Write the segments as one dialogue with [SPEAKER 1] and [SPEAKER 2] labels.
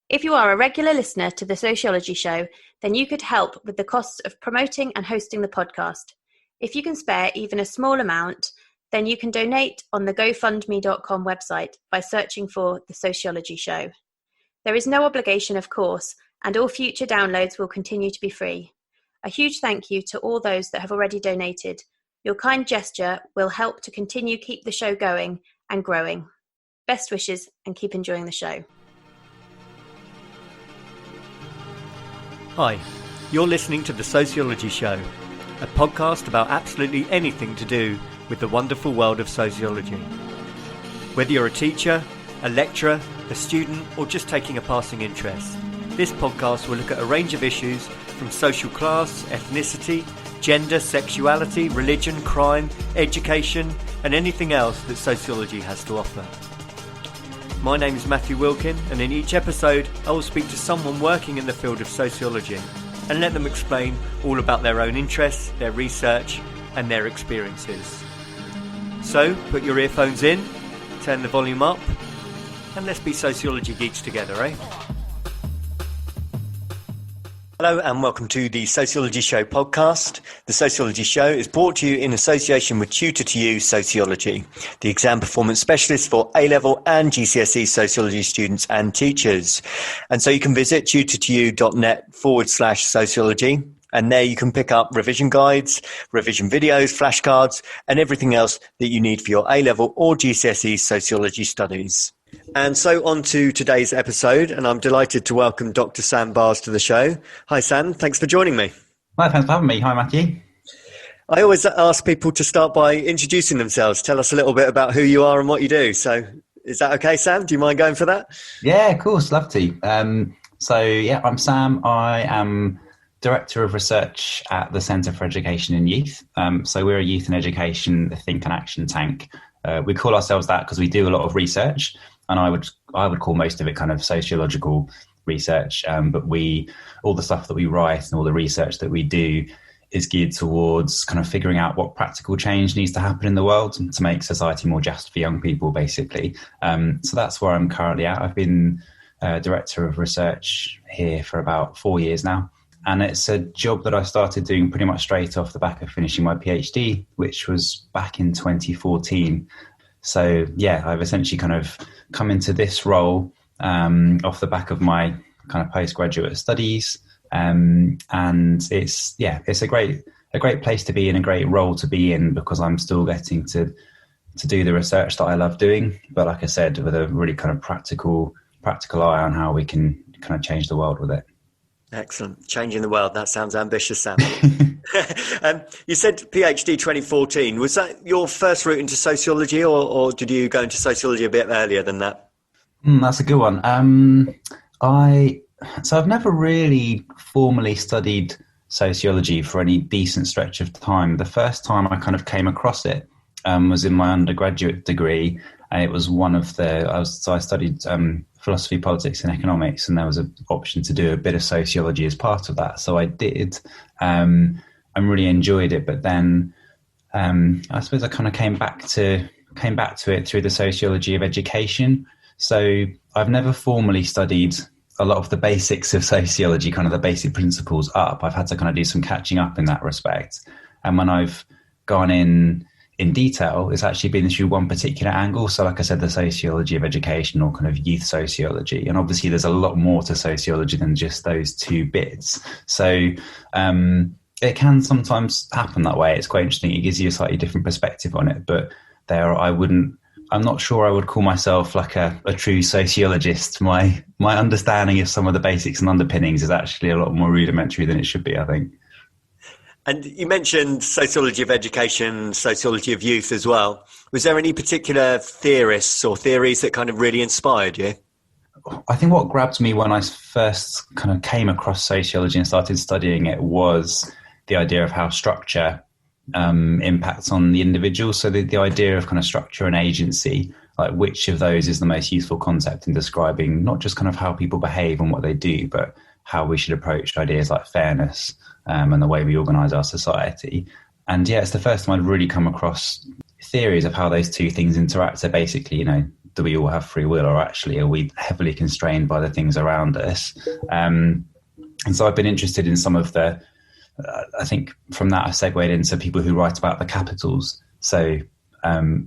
[SPEAKER 1] If you are a regular listener to the Sociology Show, then you could help with the costs of promoting and hosting the podcast. If you can spare even a small amount, then you can donate on the GoFundMe.com website by searching for The Sociology Show. There is no obligation, of course, and all future downloads will continue to be free. A huge thank you to all those that have already donated. Your kind gesture will help to continue keep the show going and growing. Best wishes and keep enjoying the show.
[SPEAKER 2] Hi, you're listening to The Sociology Show, a podcast about absolutely anything to do with the wonderful world of sociology. Whether you're a teacher, a lecturer, a student, or just taking a passing interest, this podcast will look at a range of issues from social class, ethnicity, gender, sexuality, religion, crime, education, and anything else that sociology has to offer. My name is Matthew Wilkin, and in each episode I will speak to someone working in the field of sociology and let them explain all about their own interests, their research and their experiences. So put your earphones in, turn the volume up, and let's be sociology geeks together, eh? Hello and welcome to the Sociology Show podcast. The Sociology Show is brought to you in association with Tutor2U Sociology, the exam performance specialist for A-level and GCSE sociology students and teachers. And so you can visit tutor2u.net/sociology, and there you can pick up revision guides, revision videos, flashcards, and everything else that you need for your A-level or GCSE sociology studies. And so on to today's episode, and I'm delighted to welcome Dr Sam Baars to the show. Hi Sam, thanks for joining me.
[SPEAKER 3] Hi, thanks for having me. Hi Matthew.
[SPEAKER 2] I always ask people to start by introducing themselves. Tell us a little bit about who you are and what you do. So is that okay, Sam? Do you mind going for that?
[SPEAKER 3] Yeah, of course, love to. I'm Sam. I am Director of Research at the Centre for Education and Youth. So we're a youth and education think and action tank. We call ourselves that because we do a lot of research, and I would call most of it kind of sociological research. But all the stuff that we write and all the research that we do is geared towards kind of figuring out what practical change needs to happen in the world to make society more just for young people, basically. So that's where I'm currently at. I've been Director of Research here for about 4 years now. And it's a job that I started doing pretty much straight off the back of finishing my PhD, which was back in 2014. So, yeah, I've essentially kind of come into this role off the back of my kind of postgraduate studies. And it's a great place to be in, a great role to be in, because I'm still getting to do the research that I love doing. But like I said, with a really kind of practical eye on how we can kind of change the world with it.
[SPEAKER 2] Excellent. Changing the world. That sounds ambitious, Sam. You said PhD 2014. Was that your first route into sociology, or did you go into sociology a bit earlier than that?
[SPEAKER 3] That's a good one. I've never really formally studied sociology for any decent stretch of time. The first time I kind of came across it was in my undergraduate degree, and it was I studied philosophy, politics and economics, and there was an option to do a bit of sociology as part of that. So I did. I really enjoyed it, but then I suppose I kind of came back to it through the sociology of education. So I've never formally studied a lot of the basics of sociology, kind of the basic principles up. I've had to kind of do some catching up in that respect. And when I've gone in detail, it's actually been through one particular angle. So like I said, the sociology of education, or kind of youth sociology. And obviously there's a lot more to sociology than just those two bits. So it can sometimes happen that way. It's quite interesting. It gives you a slightly different perspective on it. But I'm not sure I would call myself like a true sociologist. My understanding of some of the basics and underpinnings is actually a lot more rudimentary than it should be, I think.
[SPEAKER 2] And you mentioned sociology of education, sociology of youth as well. Was there any particular theorists or theories that kind of really inspired you?
[SPEAKER 3] I think what grabbed me when I first kind of came across sociology and started studying it was the idea of how structure impacts on the individual. So the idea of kind of structure and agency, like which of those is the most useful concept in describing not just kind of how people behave and what they do, but how we should approach ideas like fairness and the way we organise our society. And yeah, it's the first time I'd really come across theories of how those two things interact. So basically, do we all have free will, or actually are we heavily constrained by the things around us? And so I've been interested in some of the, I think from that I segued into people who write about the capitals. So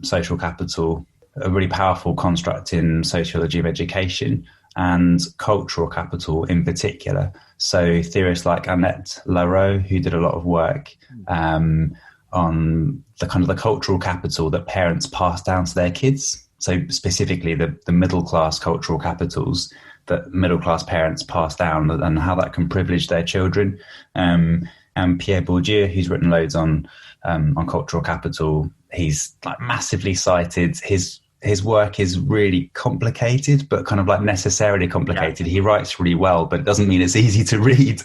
[SPEAKER 3] social capital, a really powerful construct in sociology of education, and cultural capital in particular. So theorists like Annette Lareau, who did a lot of work on the kind of the cultural capital that parents pass down to their kids. So specifically the middle class cultural capitals that middle class parents pass down, and how that can privilege their children. And Pierre Bourdieu, who's written loads on cultural capital, he's like massively cited. His work is really complicated, but kind of like necessarily complicated. Yeah. He writes really well, but it doesn't mean it's easy to read.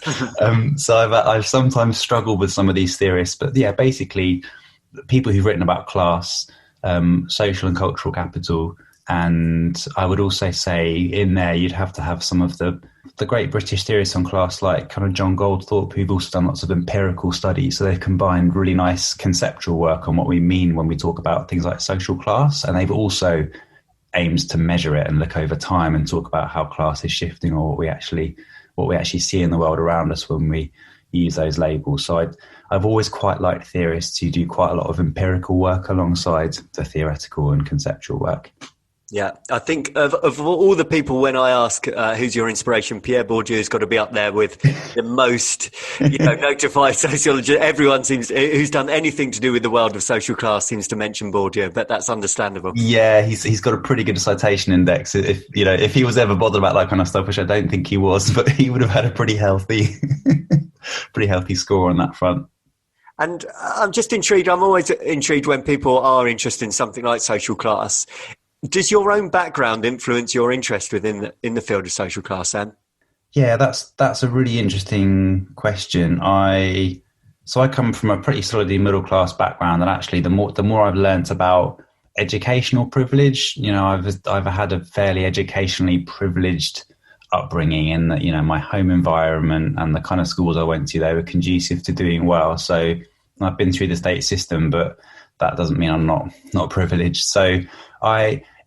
[SPEAKER 3] So I've sometimes struggled with some of these theorists. But yeah, basically, people who've written about class, social and cultural capital. And I would also say in there, you'd have to have some of the great British theorists on class, like kind of John Goldthorpe, who've also done lots of empirical studies. So they've combined really nice conceptual work on what we mean when we talk about things like social class. And they've also aimed to measure it and look over time and talk about how class is shifting, or what we actually see in the world around us when we use those labels. So I've always quite liked theorists who do quite a lot of empirical work alongside the theoretical and conceptual work.
[SPEAKER 2] Yeah, I think of all the people, when I ask who's your inspiration, Pierre Bourdieu has got to be up there with the most, notified sociologist. Everyone who's done anything to do with the world of social class seems to mention Bourdieu, but that's understandable.
[SPEAKER 3] Yeah, he's got a pretty good citation index. If he was ever bothered about that kind of stuff, which I don't think he was, but he would have had a pretty healthy score on that front.
[SPEAKER 2] And I'm just intrigued. I'm always intrigued when people are interested in something like social class. Does your own background influence your interest within in the field of social class, Sam?
[SPEAKER 3] Yeah, that's a really interesting question. I come from a pretty solidly middle class background, and actually the more I've learnt about educational privilege, I've had a fairly educationally privileged upbringing in that, my home environment and the kind of schools I went to, they were conducive to doing well. So I've been through the state system, but that doesn't mean I'm not privileged. So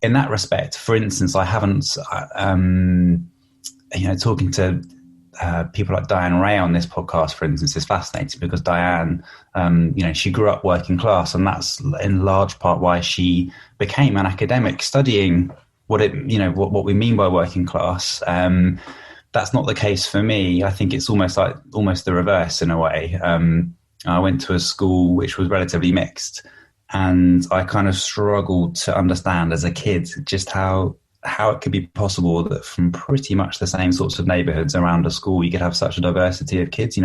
[SPEAKER 3] in that respect, for instance, I haven't, talking to people like Diane Ray on this podcast, for instance, is fascinating, because Diane, she grew up working class, and that's in large part why she became an academic, studying what we mean by working class. That's not the case for me. I think it's almost the reverse in a way. I went to a school which was relatively mixed, and I kind of struggled to understand as a kid just how it could be possible that from pretty much the same sorts of neighborhoods around a school, you could have such a diversity of kids.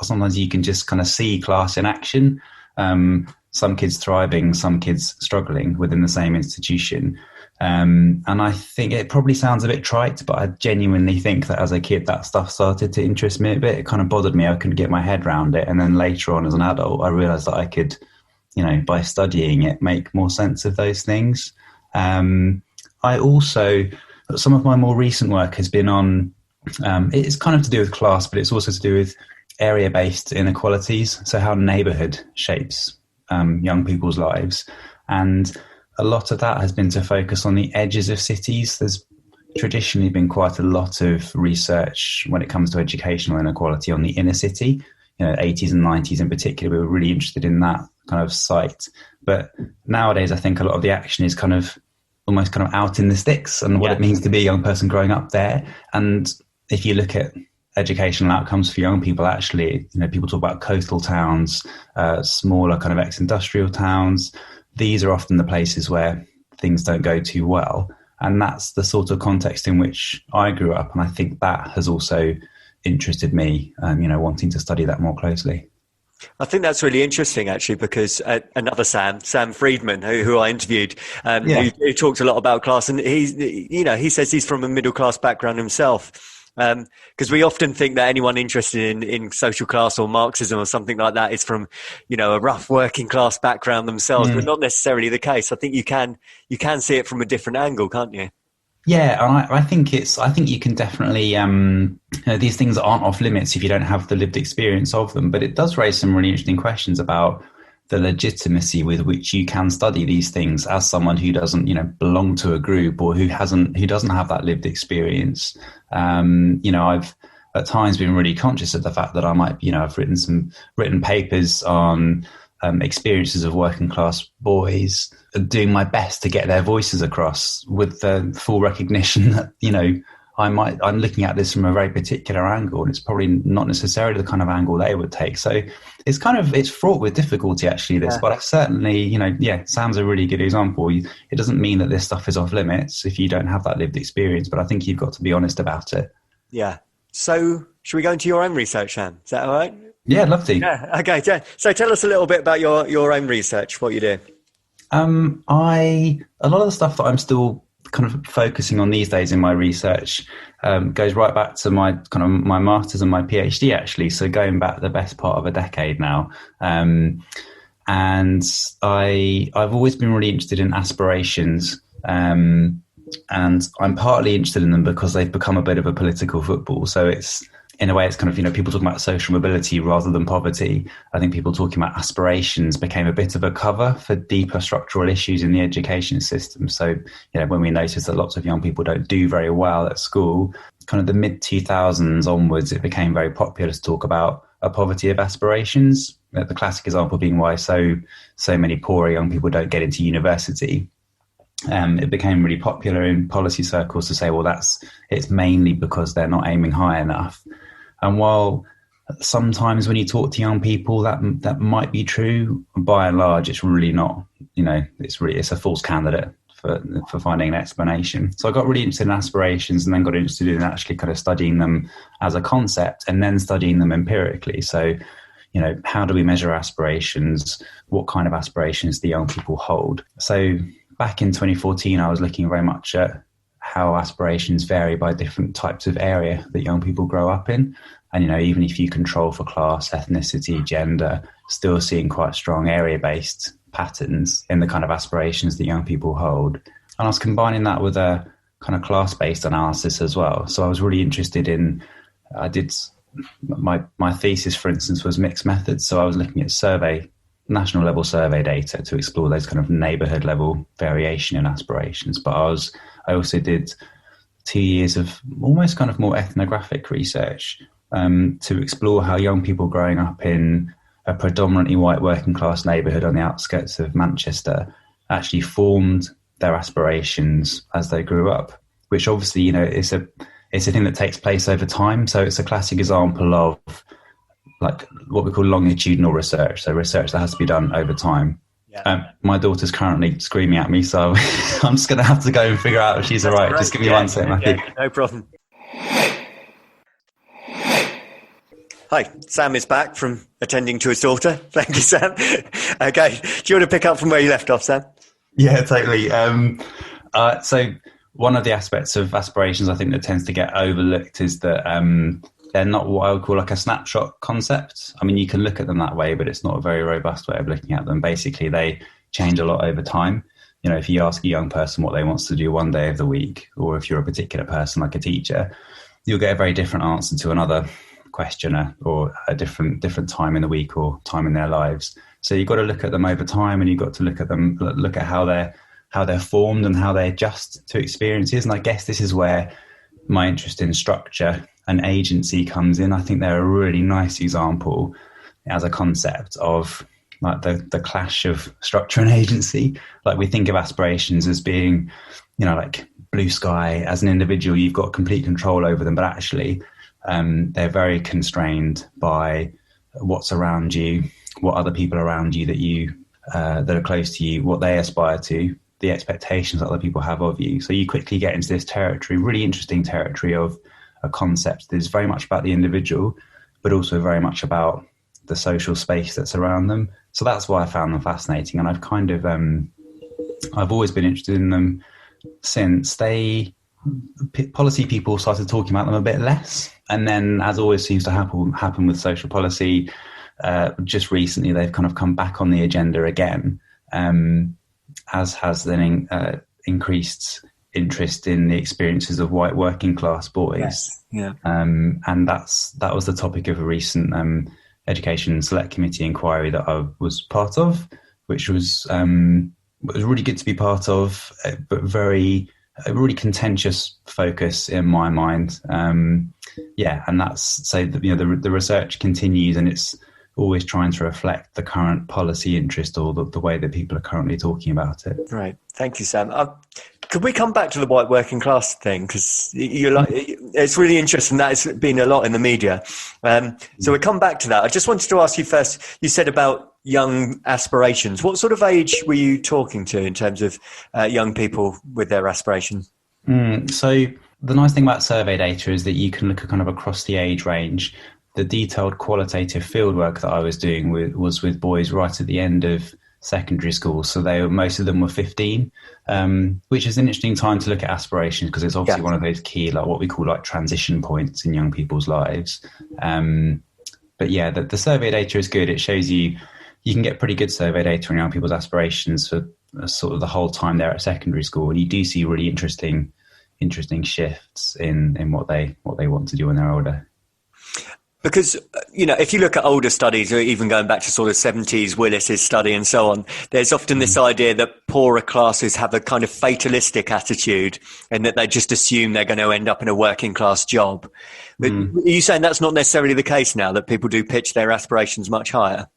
[SPEAKER 3] Sometimes you can just kind of see class in action. Some kids thriving, some kids struggling within the same institution. And I think it probably sounds a bit trite, but I genuinely think that as a kid, that stuff started to interest me a bit. It kind of bothered me. I couldn't get my head around it. And then later on as an adult, I realized that I could, by studying it, make more sense of those things. I also, some of my more recent work has been on, it's kind of to do with class, but it's also to do with area-based inequalities. So how neighborhood shapes young people's lives. And a lot of that has been to focus on the edges of cities. There's traditionally been quite a lot of research when it comes to educational inequality on the inner city. 80s and 90s in particular, we were really interested in that kind of site. But nowadays, I think a lot of the action is almost out in the sticks, and what it means to be a young person growing up there. And if you look at educational outcomes for young people, actually, people talk about coastal towns, smaller kind of ex-industrial towns. These are often the places where things don't go too well. And that's the sort of context in which I grew up. And I think that has also interested me, wanting to study that more closely.
[SPEAKER 2] I think that's really interesting, actually, because another Sam Friedman, who I interviewed, who talks a lot about class, and he says he's from a middle class background himself. Because we often think that anyone interested in social class or Marxism or something like that is from, a rough working class background themselves, but not necessarily the case. I think you can see it from a different angle, can't you?
[SPEAKER 3] Yeah, and I think you can definitely, these things aren't off limits if you don't have the lived experience of them, but it does raise some really interesting questions about the legitimacy with which you can study these things as someone who doesn't, belong to a group, or who doesn't have that lived experience. I've at times been really conscious of the fact that I might, I've written papers on experiences of working class boys, doing my best to get their voices across, with the full recognition that, I'm looking at this from a very particular angle, and it's probably not necessarily the kind of angle they would take. So it's fraught with difficulty, actually, this, but I certainly, Sam's a really good example. It doesn't mean that this stuff is off limits if you don't have that lived experience, but I think you've got to be honest about it.
[SPEAKER 2] Yeah. So should we go into your own research, Sam? Is that all right?
[SPEAKER 3] Yeah, I'd love to.
[SPEAKER 2] Yeah. Okay. So tell us a little bit about your own research, what you do.
[SPEAKER 3] A lot of the stuff that I'm still kind of focusing on these days in my research goes right back to my master's and my PhD, actually. So going back the best part of a decade now. And I've always been really interested in aspirations. And I'm partly interested in them because they've become a bit of a political football. So it's, in a way, it's kind of, people talking about social mobility rather than poverty. I think people talking about aspirations became a bit of a cover for deeper structural issues in the education system. So, when we noticed that lots of young people don't do very well at school, kind of the mid-2000s onwards, it became very popular to talk about a poverty of aspirations. The classic example being why so many poorer young people don't get into university. It became really popular in policy circles to say, well, it's mainly because they're not aiming high enough. And while sometimes when you talk to young people, that might be true, by and large, it's really not. It's a false candidate for finding an explanation. So I got really interested in aspirations, and then got interested in actually kind of studying them as a concept, and then studying them empirically. So, how do we measure aspirations? What kind of aspirations do young people hold? So back in 2014, I was looking very much at how aspirations vary by different types of area that young people grow up in. And, even if you control for class, ethnicity, gender, still seeing quite strong area-based patterns in the kind of aspirations that young people hold. And I was combining that with a kind of class-based analysis as well. So I was really interested I did my thesis, for instance, was mixed methods. So I was looking at national level survey data to explore those kind of neighborhood level variation in aspirations. But I also did 2 years of almost kind of more ethnographic research to explore how young people growing up in a predominantly white working class neighborhood on the outskirts of Manchester actually formed their aspirations as they grew up, which obviously, it's a thing that takes place over time. So it's a classic example of like what we call longitudinal research. So research that has to be done over time. Yeah. My daughter's currently screaming at me, so I'm just going to have to go and figure out if she's all right. Just give me 1 second, Matthew.
[SPEAKER 2] No problem. Hi, Sam is back from attending to his daughter. Thank you, Sam. Okay, do you want to pick up from where you left off, Sam?
[SPEAKER 3] Yeah, totally. So one of the aspects of aspirations I think that tends to get overlooked is that they're not what I would call like a snapshot concept. I mean, you can look at them that way, but it's not a very robust way of looking at them. Basically, they change a lot over time. If you ask a young person what they want to do one day of the week, or if you're a particular person like a teacher, you'll get a very different answer to another questioner, or a different time in the week or time in their lives. So you've got to look at them over time, and you've got to look at how they're formed and how they adjust to experiences. And I guess this is where my interest in structure and agency comes in. I think they're a really nice example as a concept of like the clash of structure and agency. Like we think of aspirations as being, like blue sky. As an individual, you've got complete control over them, but actually they're very constrained by what's around you, what other people around you that are close to you, what they aspire to, the expectations that other people have of you. So you quickly get into this territory, really interesting territory of a concept that is very much about the individual, but also very much about the social space that's around them. So that's why I found them fascinating. And I've kind of, I've always been interested in them since policy people started talking about them a bit less. And then, as always seems to happen with social policy, just recently they've kind of come back on the agenda again, as has then increased interest in the experiences of white working class boys.
[SPEAKER 2] Yes. Yeah.
[SPEAKER 3] And that was the topic of a recent education select committee inquiry that I was part of, which was really good to be part of, but a really contentious focus in my mind. And that's so that, the research continues, and it's always trying to reflect the current policy interest or the way that people are currently talking about it.
[SPEAKER 2] Right. Thank you, Sam. Could we come back to the white working class thing? Because it's really interesting. That has been a lot in the media. So we come back to that. I just wanted to ask you first, you said about young aspirations. What sort of age were you talking to in terms of young people with their aspirations?
[SPEAKER 3] So the nice thing about survey data is that you can look at kind of across the age range. The detailed qualitative fieldwork that I was doing was with boys right at the end of secondary school. So most of them were 15, which is an interesting time to look at aspirations, because it's obviously one of those key, like what we call like transition points in young people's lives. But yeah, the survey data is good. It shows you can get pretty good survey data on young people's aspirations for sort of the whole time they're at secondary school. And you do see really interesting shifts in what they want to do when they're older.
[SPEAKER 2] Because, if you look at older studies, or even going back to sort of 70s, Willis's study and so on, there's often this idea that poorer classes have a kind of fatalistic attitude and that they just assume they're going to end up in a working class job. But are you saying that's not necessarily the case now, that people do pitch their aspirations much higher?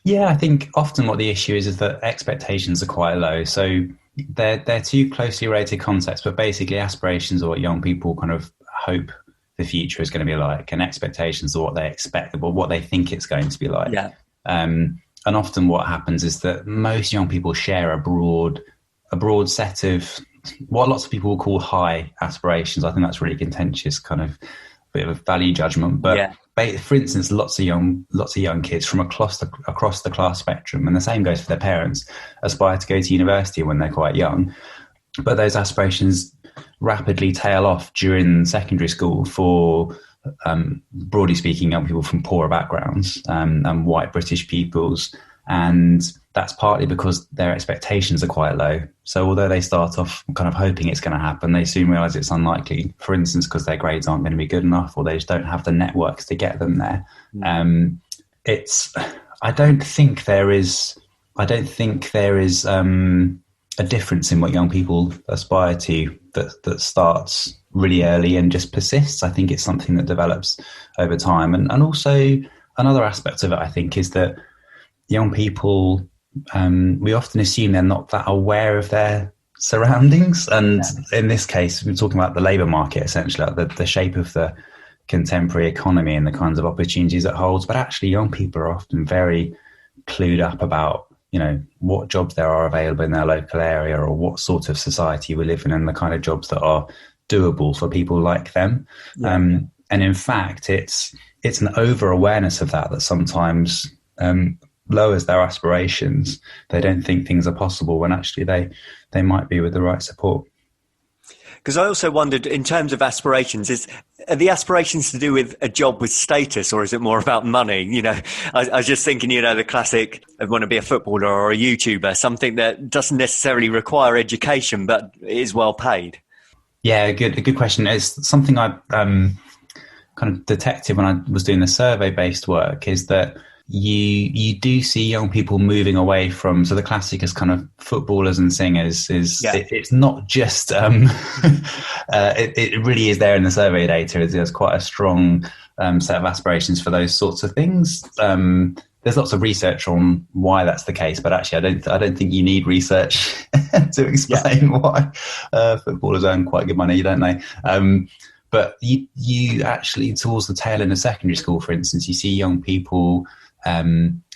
[SPEAKER 3] Yeah, I think often what the issue is that expectations are quite low. So they're two closely related concepts, but basically aspirations are what young people kind of hope the future is going to be like, and expectations are what they expect, or what they think it's going to be like. Yeah. And often what happens is that most young people share a broad set of what lots of people will call high aspirations. I think that's really contentious, kind of bit of a value judgment. But for instance, lots of young kids from across the class spectrum, and the same goes for their parents, aspire to go to university when they're quite young. But those aspirations rapidly tail off during secondary school for, broadly speaking, young people from poorer backgrounds and white British pupils. And that's partly because their expectations are quite low. So although they start off kind of hoping it's going to happen, they soon realise it's unlikely, for instance, because their grades aren't going to be good enough, or they just don't have the networks to get them there. I don't think there is a difference in what young people aspire to that starts really early and just persists. I think it's something that develops over time. And also another aspect of it, I think, is that young people, we often assume they're not that aware of their surroundings. And in this case, we're talking about the labour market, essentially, like the shape of the contemporary economy and the kinds of opportunities it holds. But actually, young people are often very clued up about what jobs there are available in their local area, or what sort of society we live in, and the kind of jobs that are doable for people like them. And in fact, it's an over-awareness of that sometimes lowers their aspirations. They don't think things are possible when actually they might be with the right support.
[SPEAKER 2] Because I also wondered, in terms of aspirations, are the aspirations to do with a job with status, or is it more about money? I was just thinking, the classic, I want to be a footballer or a YouTuber, something that doesn't necessarily require education, but is well paid.
[SPEAKER 3] Yeah, a good question. It's something I kind of detected when I was doing the survey-based work, is that you do see young people moving away from, so the classic is kind of footballers and singers it's not just it really is there in the survey data. There's quite a strong set of aspirations for those sorts of things. There's lots of research on why that's the case, but actually I don't think you need research to explain why footballers earn quite good money, don't they? But you actually, towards the tail end of secondary school, for instance, you see young people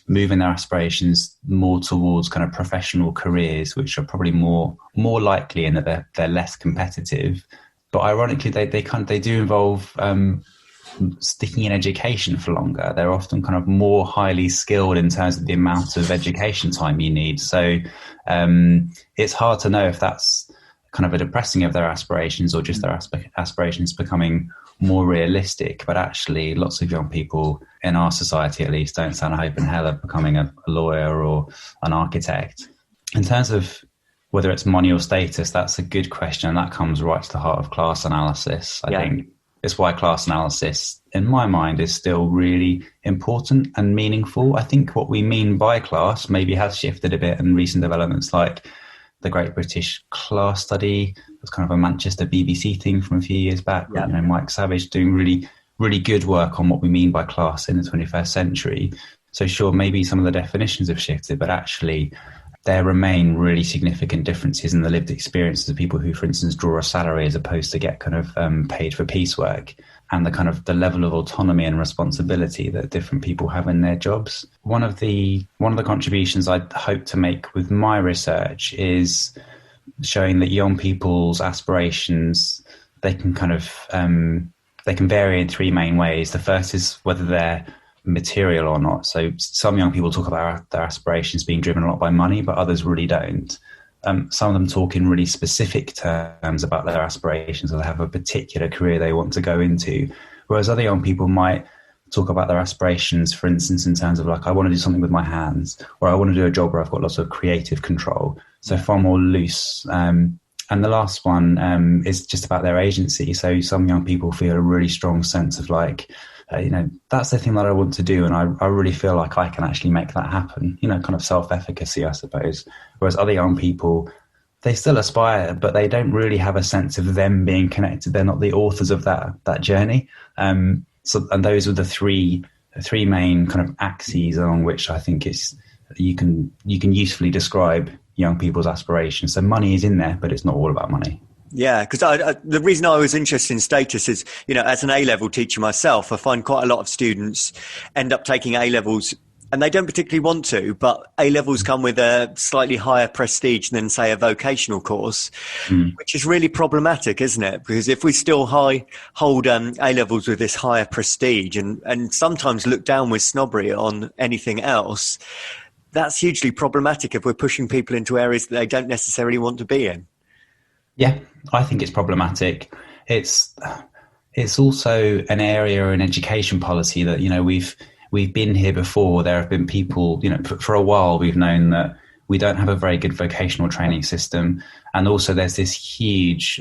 [SPEAKER 3] moving their aspirations more towards kind of professional careers, which are probably more likely in that they're less competitive. But ironically, they do involve sticking in education for longer. They're often kind of more highly skilled in terms of the amount of education time you need. So it's hard to know if that's kind of a depressing of their aspirations, or just their aspirations becoming more realistic. But actually, lots of young people in our society, at least, don't stand a hope in hell of becoming a lawyer or an architect. In terms of whether it's money or status, that's a good question, and that comes right to the heart of class analysis, I think. it's why class analysis, in my mind, is still really important and meaningful. I think what we mean by class maybe has shifted a bit in recent developments, like the Great British Class Study. It was kind of a Manchester BBC thing from a few years back.
[SPEAKER 2] Yeah.
[SPEAKER 3] You know, Mike Savage doing really, really good work on what we mean by class in the 21st century. So sure, maybe some of the definitions have shifted, but actually there remain really significant differences in the lived experiences of people who, for instance, draw a salary as opposed to get kind of paid for piecework, and the kind of the level of autonomy and responsibility that different people have in their jobs. One of the contributions I hope to make with my research is showing that young people's aspirations, they can kind of they can vary in three main ways. The first is whether they're material or not. So some young people talk about their aspirations being driven a lot by money, but others really don't. Some of them talk in really specific terms about their aspirations, or they have a particular career they want to go into, whereas other young people might talk about their aspirations, for instance, in terms of like, I want to do something with my hands, or I want to do a job where I've got lots of creative control. So far more loose. And the last one is just about their agency. So some young people feel a really strong sense of like, that's the thing that I want to do, and I really feel like I can actually make that happen, kind of self-efficacy, I suppose. Whereas other young people, they still aspire, but they don't really have a sense of them being connected. They're not the authors of that journey. And those are the three main kind of axes along which I think you can usefully describe young people's aspirations. So money is in there, but it's not all about money.
[SPEAKER 2] Yeah, because the reason I was interested in status is, as an A-level teacher myself, I find quite a lot of students end up taking A-levels and they don't particularly want to, but A-levels come with a slightly higher prestige than, say, a vocational course, which is really problematic, isn't it? Because if we still hold A-levels with this higher prestige and sometimes look down with snobbery on anything else, that's hugely problematic if we're pushing people into areas that they don't necessarily want to be in.
[SPEAKER 3] Yeah, I think it's problematic. It's also an area in education policy that, we've been here before. There have been people, for a while we've known that we don't have a very good vocational training system. And also there's this huge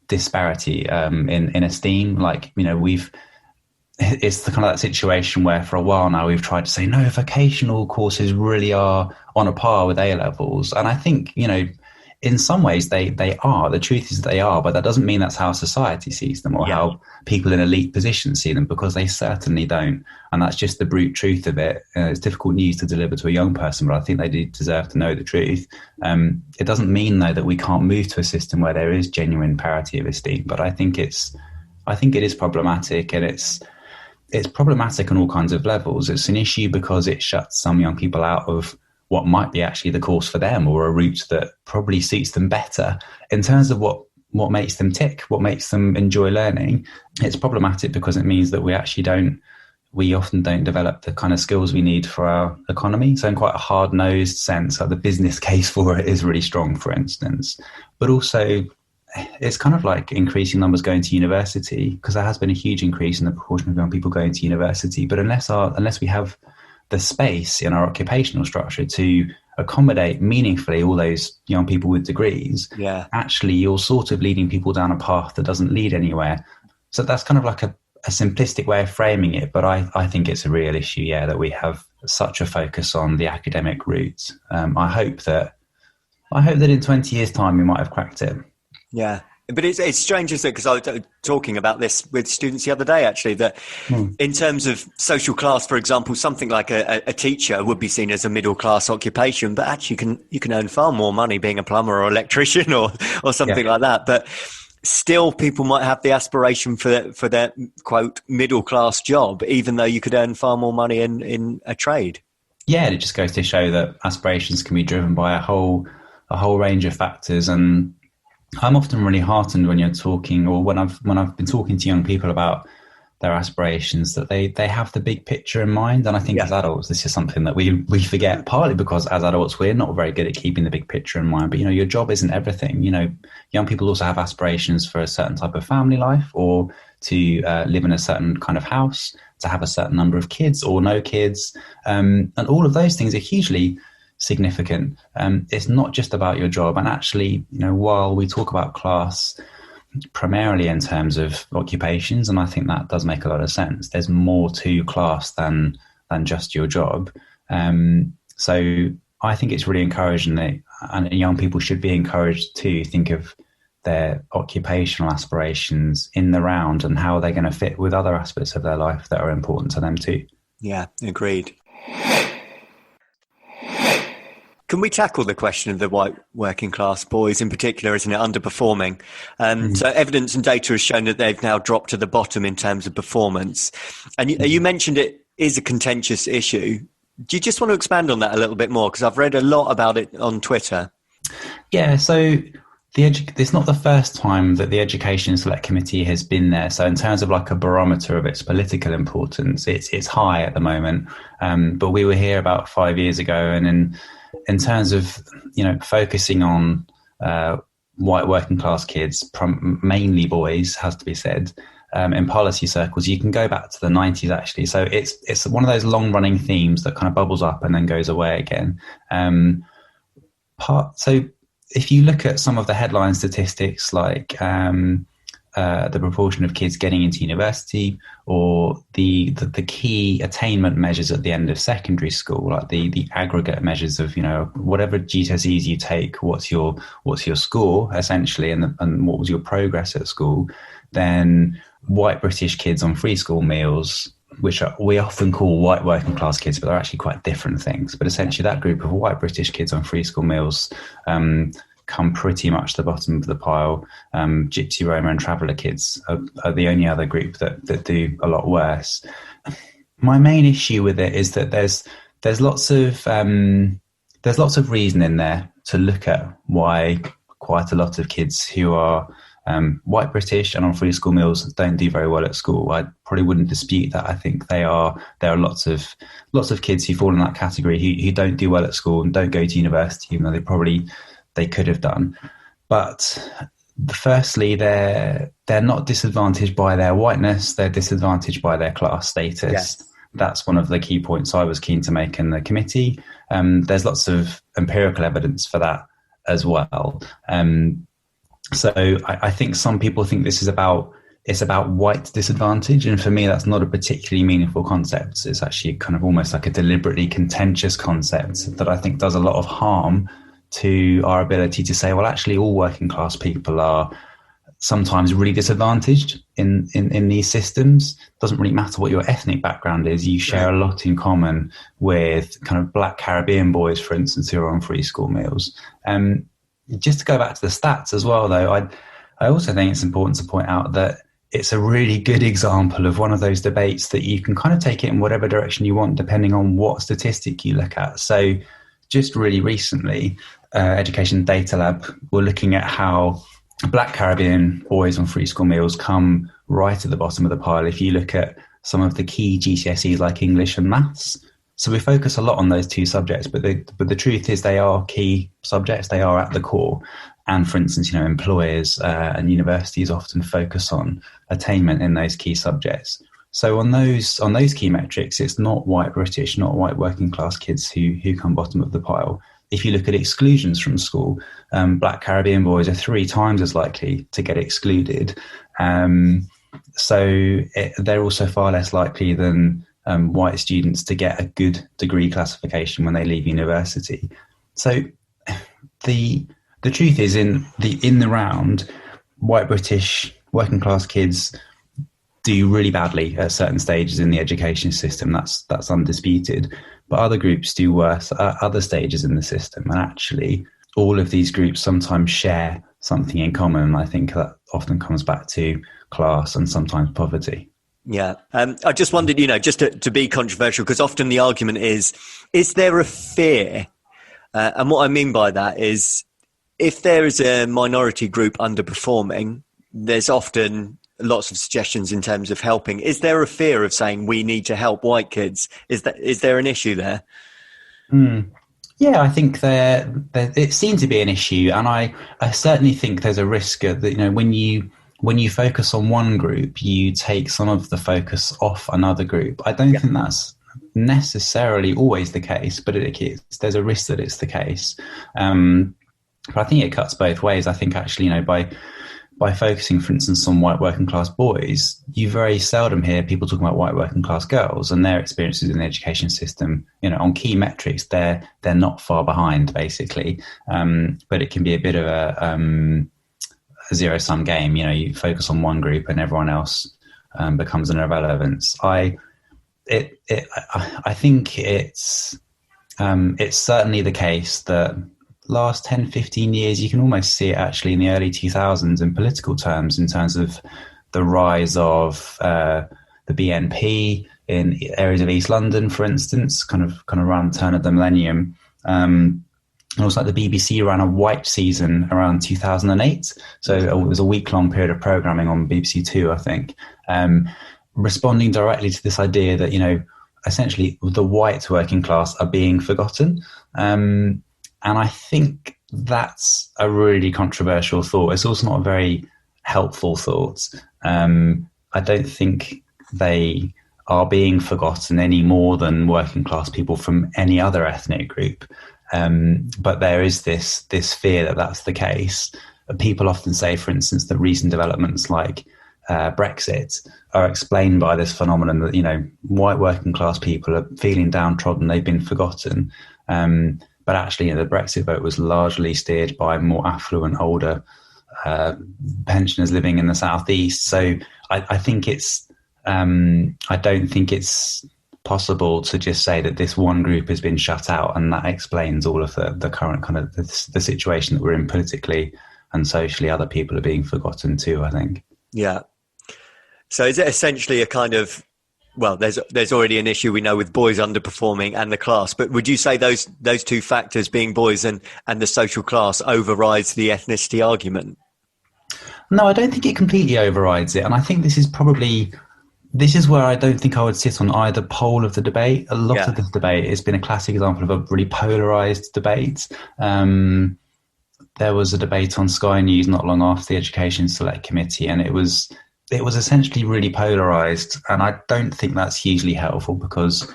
[SPEAKER 3] disparity in esteem. Like, it's the kind of that situation where for a while now we've tried to say, no, vocational courses really are on a par with A-levels. And I think, in some ways they are. The truth is they are, but that doesn't mean that's how society sees them or how people in elite positions see them, because they certainly don't. And that's just the brute truth of it. It's difficult news to deliver to a young person, but I think they do deserve to know the truth. It doesn't mean, though, that we can't move to a system where there is genuine parity of esteem. But I think it is problematic, and it's problematic on all kinds of levels. It's an issue because it shuts some young people out of what might be actually the course for them, or a route that probably suits them better in terms of what makes them tick, what makes them enjoy learning. It's problematic because it means that we often don't develop the kind of skills we need for our economy. So in quite a hard-nosed sense, the business case for it is really strong, for instance. But also it's kind of like increasing numbers going to university, because there has been a huge increase in the proportion of young people going to university. But unless we have the space in our occupational structure to accommodate meaningfully all those young people with degrees, actually you're sort of leading people down a path that doesn't lead anywhere. So that's kind of like a simplistic way of framing it, but I think it's a real issue, that we have such a focus on the academic route. I hope that in 20 years' time we might have cracked it.
[SPEAKER 2] Yeah. But it's strange, isn't it? Because I was talking about this with students the other day, actually, that in terms of social class, for example, something like a teacher would be seen as a middle class occupation, but actually you can earn far more money being a plumber or electrician or something like that. But still, people might have the aspiration for their quote middle class job, even though you could earn far more money in a trade.
[SPEAKER 3] Yeah, it just goes to show that aspirations can be driven by a whole range of factors. And I'm often really heartened when you're talking, or when I've been talking to young people about their aspirations, that they have the big picture in mind. And I think as adults, this is something that we forget, partly because as adults, we're not very good at keeping the big picture in mind. But, your job isn't everything. Young people also have aspirations for a certain type of family life, or to live in a certain kind of house, to have a certain number of kids or no kids. And all of those things are hugely significant. It's not just about your job. And actually, while we talk about class, primarily in terms of occupations, and I think that does make a lot of sense. There's more to class than just your job. So I think it's really encouraging that, and young people should be encouraged to think of their occupational aspirations in the round and how they're going to fit with other aspects of their life that are important to them too.
[SPEAKER 2] Yeah, agreed. Can we tackle the question of the white working class boys in particular, isn't it, underperforming? So evidence and data has shown that they've now dropped to the bottom in terms of performance. And you mentioned it is a contentious issue. Do you just want to expand on that a little bit more? Because I've read a lot about it on Twitter.
[SPEAKER 3] Yeah, so it's not the first time that the Education Select Committee has been there. So in terms of like a barometer of its political importance, it's high at the moment. But we were here about 5 years ago, and in terms of, focusing on white working class kids, mainly boys, has to be said, in policy circles, you can go back to the 90s actually. So it's one of those long running themes that kind of bubbles up and then goes away again. So if you look at some of the headline statistics, like the proportion of kids getting into university, or the key attainment measures at the end of secondary school, like the aggregate measures of, whatever GCSEs you take, what's your score essentially, and what was your progress at school, then white British kids on free school meals, which we often call white working class kids, but they're actually quite different things. But essentially that group of white British kids on free school meals come pretty much to the bottom of the pile. Gypsy, Roma and Traveller kids are the only other group that do a lot worse. My main issue with it is that there's lots of reason in there to look at why quite a lot of kids who are white British and on free school meals don't do very well at school. I probably wouldn't dispute that. I think there are lots of kids who fall in that category who don't do well at school and don't go to university, even though they could have done. But firstly, they're not disadvantaged by their whiteness, they're disadvantaged by their class status. Yes. That's one of the key points I was keen to make in the committee. There's lots of empirical evidence for that as well. So I think some people think this is about white disadvantage, and for me that's not a particularly meaningful concept. It's actually kind of almost like a deliberately contentious concept that I think does a lot of harm to our ability to say, well, actually all working class people are sometimes really disadvantaged in these systems. It doesn't really matter what your ethnic background is. You share a lot in common with kind of Black Caribbean boys, for instance, who are on free school meals. Just to go back to the stats as well, though, I also think it's important to point out that it's a really good example of one of those debates that you can kind of take it in whatever direction you want, depending on what statistic you look at. So just really recently, Education Data Lab were looking at how Black Caribbean boys on free school meals come right at the bottom of the pile if you look at some of the key GCSEs like English and maths. So we focus a lot on those two subjects, but the truth is they are key subjects. They are at the core. And for instance, employers and universities often focus on attainment in those key subjects. So on those key metrics, it's not white British, not white working class kids who come bottom of the pile. If you look at exclusions from school, Black Caribbean boys are 3 times as likely to get excluded. So they're also far less likely than white students to get a good degree classification when they leave university. So the truth is, in the round, white British working class kids do really badly at certain stages in the education system. That's undisputed. But other groups do worse at other stages in the system. And actually, all of these groups sometimes share something in common. I think that often comes back to class and sometimes poverty.
[SPEAKER 2] Yeah. I just wondered, just to be controversial, because often the argument is there a fear? And what I mean by that is, if there is a minority group underperforming, there's often lots of suggestions in terms of helping. Is there a fear of saying we need to help white kids? Is there an issue there?
[SPEAKER 3] Yeah, I think it seems to be an issue, and I certainly think there's a risk that when you focus on one group, you take some of the focus off another group. I don't think that's necessarily always the case, but there's a risk that it's the case. But I think it cuts both ways. I think actually, by by focusing, for instance, on white working class boys, you very seldom hear people talking about white working class girls and their experiences in the education system. On key metrics, they're not far behind, basically. But it can be a bit of a zero-sum game. You focus on one group and everyone else becomes an irrelevance. I think it's certainly the case that last 10, 15 years, you can almost see it actually in the early 2000s in political terms, in terms of the rise of the BNP in areas of East London, for instance, kind of around the turn of the millennium. And also like the BBC ran a white season around 2008. So it was a week-long period of programming on BBC Two, I think, responding directly to this idea that, essentially the white working class are being forgotten. And I think that's a really controversial thought. It's also not a very helpful thought. I don't think they are being forgotten any more than working class people from any other ethnic group. But there is this fear that that's the case. People often say, for instance, that recent developments like Brexit are explained by this phenomenon that, white working class people are feeling downtrodden, they've been forgotten. But actually, the Brexit vote was largely steered by more affluent, older pensioners living in the southeast. So I think I don't think it's possible to just say that this one group has been shut out and that explains all of the current kind of the situation that we're in politically and socially. Other people are being forgotten too, I think.
[SPEAKER 2] Yeah. So is it essentially a kind of, well, there's already an issue we know with boys underperforming and the class, but would you say those two factors, being boys and the social class, overrides the ethnicity argument?
[SPEAKER 3] No, I don't think it completely overrides it. And I think this is where I don't think I would sit on either pole of the debate. A lot of this debate has been a classic example of a really polarised debate. There was a debate on Sky News not long after the Education Select Committee, and it was essentially really polarised. And I don't think that's hugely helpful, because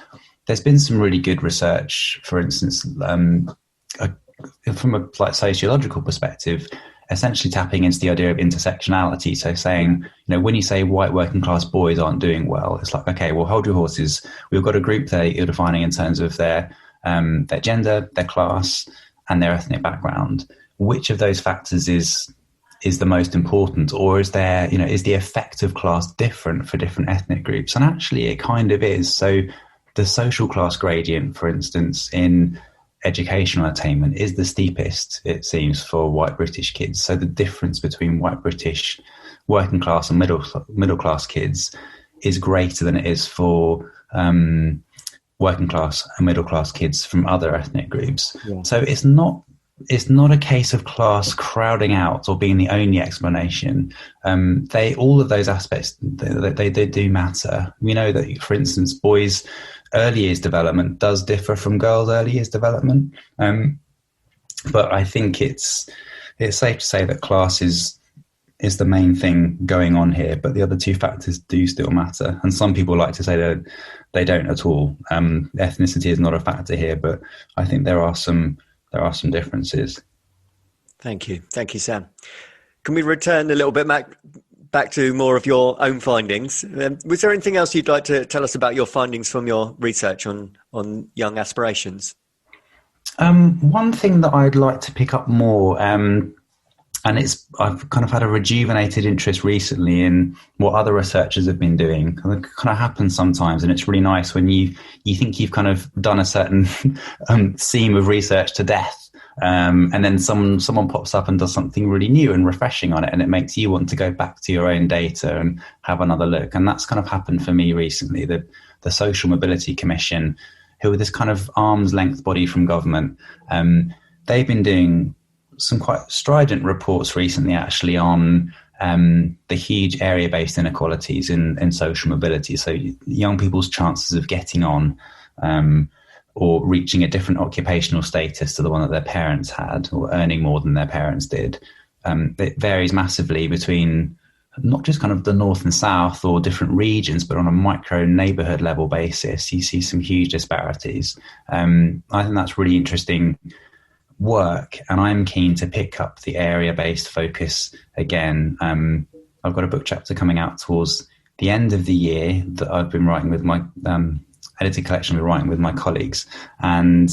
[SPEAKER 3] there's been some really good research, for instance, from a sociological perspective, essentially tapping into the idea of intersectionality. So saying, when you say white working class boys aren't doing well, it's like, okay, well, hold your horses. We've got a group there you're defining in terms of their gender, their class, and their ethnic background. Which of those factors is the most important, or is the effect of class different for different ethnic groups? And actually, it kind of is. So the social class gradient, for instance, in educational attainment is the steepest, it seems, for white British kids. So the difference between white British working class and middle class kids is greater than it is for working class and middle class kids from other ethnic groups. Yeah. So it's not a case of class crowding out or being the only explanation. All of those aspects, they do matter. We know that, for instance, boys' early years development does differ from girls' early years development. But I think it's safe to say that class is the main thing going on here, but the other two factors do still matter. And some people like to say that they don't at all. Ethnicity is not a factor here, but I think there are some differences.
[SPEAKER 2] Thank you, Sam. Can we return a little bit back to more of your own findings? Was there anything else you'd like to tell us about your findings from your research on young aspirations?
[SPEAKER 3] One thing that I'd like to pick up more, and I've kind of had a rejuvenated interest recently in what other researchers have been doing. It kind of happens sometimes, and it's really nice when you think you've kind of done a certain theme of research to death, and then someone pops up and does something really new and refreshing on it, and it makes you want to go back to your own data and have another look. And that's kind of happened for me recently. The Social Mobility Commission, who are this kind of arm's length body from government, they've been doing some quite strident reports recently, actually, on the huge area-based inequalities in social mobility. So young people's chances of getting on or reaching a different occupational status to the one that their parents had, or earning more than their parents did. It varies massively between not just kind of the north and south or different regions, but on a micro neighborhood level basis, you see some huge disparities. I think that's really interesting work, and I'm keen to pick up the area-based focus again. I've got a book chapter coming out towards the end of the year that I've been writing with my edited collection I've been writing with my colleagues, and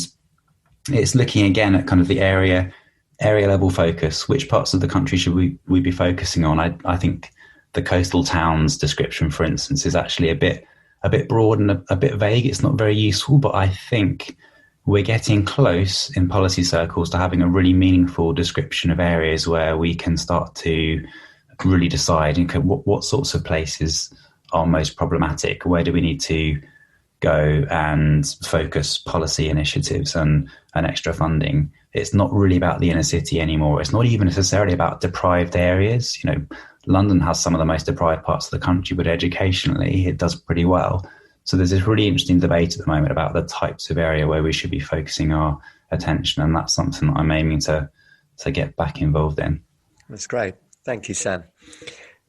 [SPEAKER 3] it's looking again at kind of the area level focus. Which parts of the country should we be focusing on? I think the coastal towns description, for instance, is actually a bit broad and a bit vague. It's not very useful, but I think we're getting close in policy circles to having a really meaningful description of areas where we can start to really decide, okay, what sorts of places are most problematic, where do we need to go and focus policy initiatives and extra funding. It's not really about the inner city anymore. It's not even necessarily about deprived areas. London has some of the most deprived parts of the country, but educationally it does pretty well. So there's this really interesting debate at the moment about the types of area where we should be focusing our attention, and that's something that I'm aiming to get back involved in.
[SPEAKER 2] That's great. Thank you, Sam.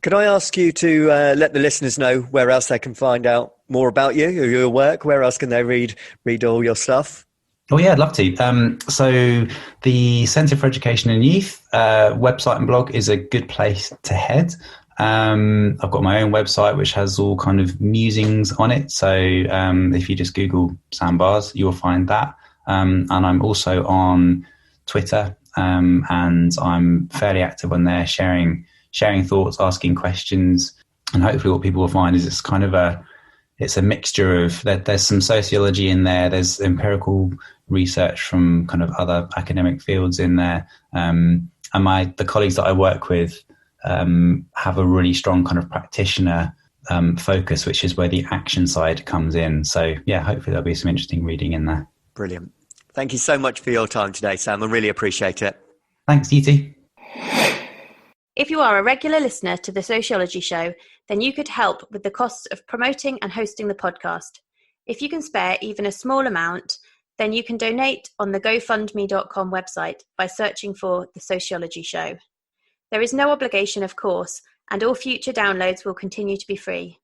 [SPEAKER 2] Could I ask you to let the listeners know where else they can find out more about you or your work? Where else can they read all your stuff?
[SPEAKER 3] Oh yeah, I'd love to. So the Centre for Education and Youth website and blog is a good place to head. I've got my own website which has all kind of musings on it. So if you just Google Sam Baars, you'll find that. And I'm also on Twitter, and I'm fairly active on there, sharing thoughts, asking questions. And hopefully what people will find is it's kind of it's a mixture of, there's some sociology in there, there's empirical research from kind of other academic fields in there. And the colleagues that I work with have a really strong kind of practitioner focus, which is where the action side comes in. So yeah, hopefully there'll be some interesting reading in there.
[SPEAKER 2] Brilliant. Thank you so much for your time today, Sam. I really appreciate it.
[SPEAKER 3] Thanks, you too.
[SPEAKER 1] If you are a regular listener to The Sociology Show, then you could help with the costs of promoting and hosting the podcast. If you can spare even a small amount, then you can donate on the GoFundMe.com website by searching for The Sociology Show. There is no obligation, of course, and all future downloads will continue to be free.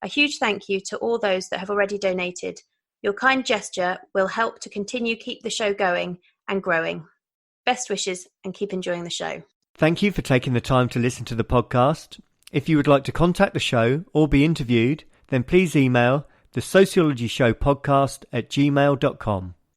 [SPEAKER 1] A huge thank you to all those that have already donated. Your kind gesture will help to keep the show going and growing. Best wishes, and keep enjoying the show.
[SPEAKER 2] Thank you for taking the time to listen to the podcast. If you would like to contact the show or be interviewed, then please email thesociologyshowpodcast@gmail.com.